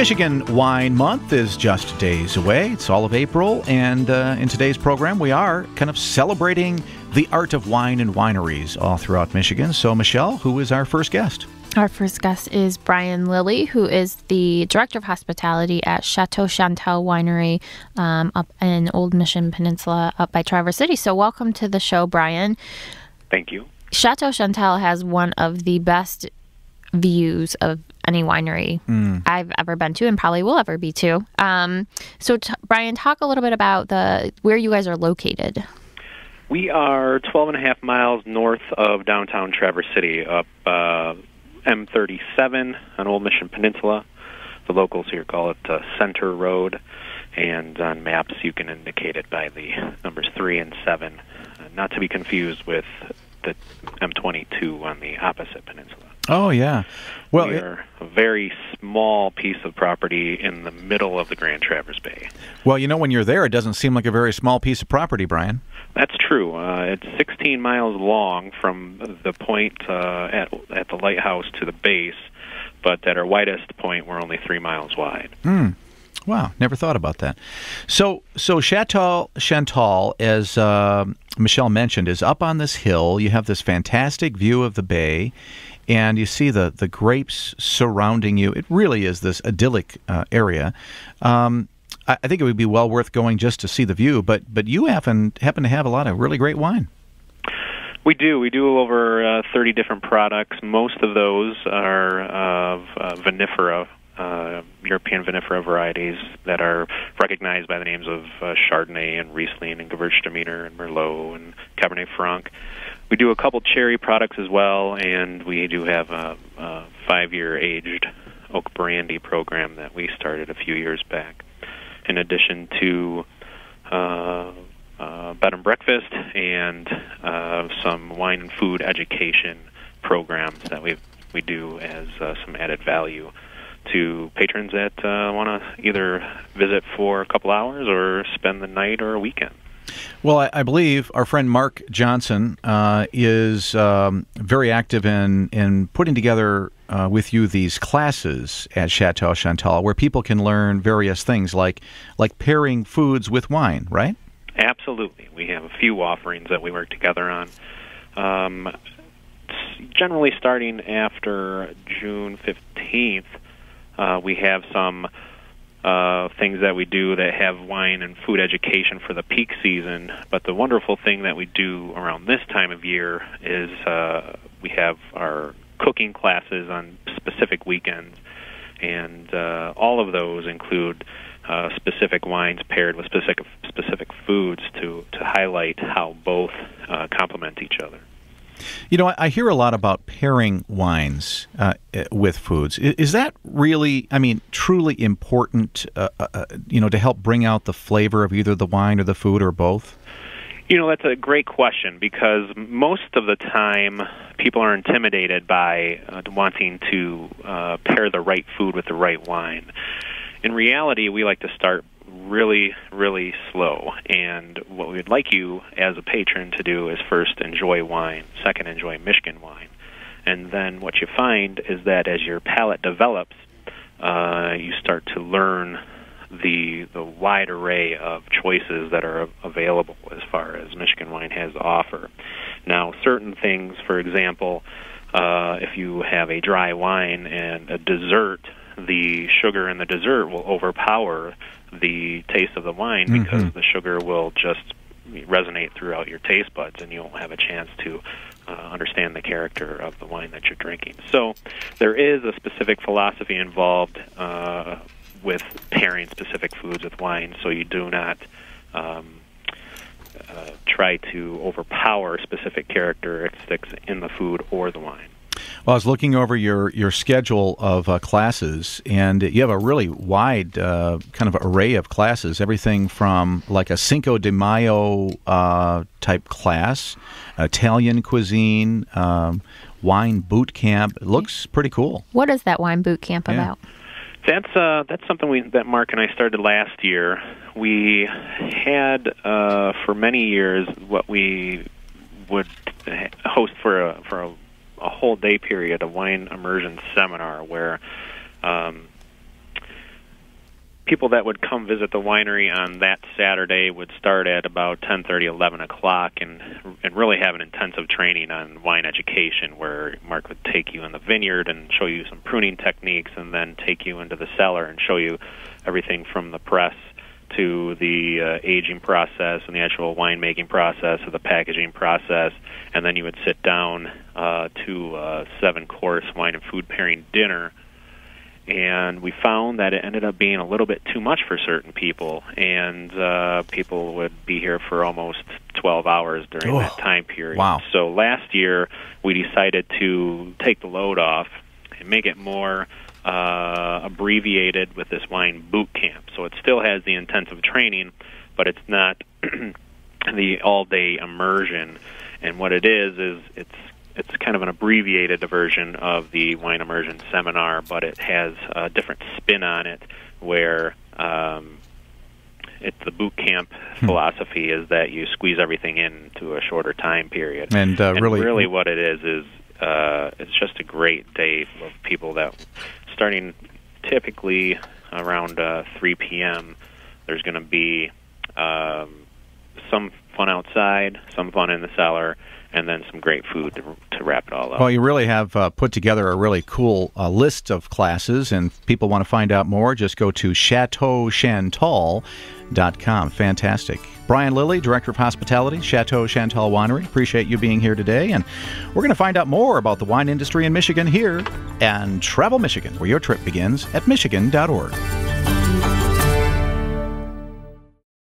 Michigan Wine Month is just days away. It's all of April, and in today's program, we are kind of celebrating the art of wine and wineries all throughout Michigan. So, Michelle, who is our first guest? Our first guest is Brian Lilly, who is the Director of Hospitality at Chateau Chantal Winery up in Old Mission Peninsula up by Traverse City. So welcome to the show, Brian. Thank you. Chateau Chantal has one of the best views of any winery I've ever been to and probably will ever be to. Brian, talk a little bit about where you guys are located. We are 12 and a half miles north of downtown Traverse City, up M37 on Old Mission Peninsula. The locals here call it Center Road, and on maps you can indicate it by the numbers 3 and 7, not to be confused with the M22 on the opposite peninsula. Oh, yeah. Well, we are a very small piece of property in the middle of the Grand Traverse Bay. Well, you know, when you're there, it doesn't seem like a very small piece of property, Brian. That's true. It's 16 miles long from the point at the lighthouse to the base, but at our widest point, we're only 3 miles wide. Wow, never thought about that. So Chateau Chantal, as Michelle mentioned, is up on this hill. You have this fantastic view of the bay, and you see the grapes surrounding you. It really is this idyllic area. I think it would be well worth going just to see the view, but you happen to have a lot of really great wine. We do. We do over 30 different products. Most of those are of vinifera, European vinifera varieties that are recognized by the names of Chardonnay and Riesling and Gewürztraminer and Merlot and Cabernet Franc. We do a couple cherry products as well, and we do have a 5-year aged oak brandy program that we started a few years back, in addition to bed and breakfast and some wine and food education programs that we do as some added value to patrons that want to either visit for a couple hours or spend the night or a weekend. Well, I believe our friend Mark Johnson is very active in putting together with you these classes at Chateau Chantal where people can learn various things like pairing foods with wine, right? Absolutely. We have a few offerings that we work together on. Generally starting after June 15th, we have some things that we do that have wine and food education for the peak season. But the wonderful thing that we do around this time of year is we have our cooking classes on specific weekends, and all of those include specific wines paired with specific foods to highlight how both complement each other. You know, I hear a lot about pairing wines with foods. Is that really, truly important, to help bring out the flavor of either the wine or the food or both? You know, that's a great question, because most of the time people are intimidated by wanting to pair the right food with the right wine. In reality, we like to start really, really slow, and what we'd like you as a patron to do is first enjoy wine, second enjoy Michigan wine, and then what you find is that as your palate develops, you start to learn the wide array of choices that are available as far as Michigan wine has to offer. Now, certain things, for example, if you have a dry wine and a dessert, the sugar in the dessert will overpower the taste of the wine because the sugar will just resonate throughout your taste buds, and you won't have a chance to understand the character of the wine that you're drinking. So there is a specific philosophy involved with pairing specific foods with wine, so you do not try to overpower specific characteristics in the food or the wine. Well, I was looking over your schedule of classes, and you have a really wide kind of array of classes, everything from like a Cinco de Mayo type class, Italian cuisine, wine bootcamp. It looks pretty cool. What is that wine bootcamp about? That's something that Mark and I started last year. We had for many years what we would host for a whole day period, a wine immersion seminar where people that would come visit the winery on that Saturday would start at about 10:30, 11 o'clock, and really have an intensive training on wine education, where Mark would take you in the vineyard and show you some pruning techniques, and then take you into the cellar and show you everything from the press to the aging process and the actual winemaking process, or the packaging process, and then you would sit down to a 7-course wine and food pairing dinner. And we found that it ended up being a little bit too much for certain people, and people would be here for almost 12 hours during that time period. Wow. So last year, we decided to take the load off and make it more abbreviated with this wine boot camp. So it still has the intensive training, but it's not the all-day immersion. And what it is it's kind of an abbreviated version of the wine immersion seminar, but it has a different spin on it, where the boot camp philosophy is that you squeeze everything into a shorter time period. And really what it is it's just a great day of people that, starting typically around 3 p.m., there's going to be some fun outside, some fun in the cellar, and then some great food to wrap it all up. Well, you really have put together a really cool list of classes, and if people want to find out more, just go to ChateauChantal.com. Fantastic. Brian Lilly, Director of Hospitality, Chateau Chantal Winery. Appreciate you being here today, and we're going to find out more about the wine industry in Michigan here and Travel Michigan, where your trip begins at Michigan.org.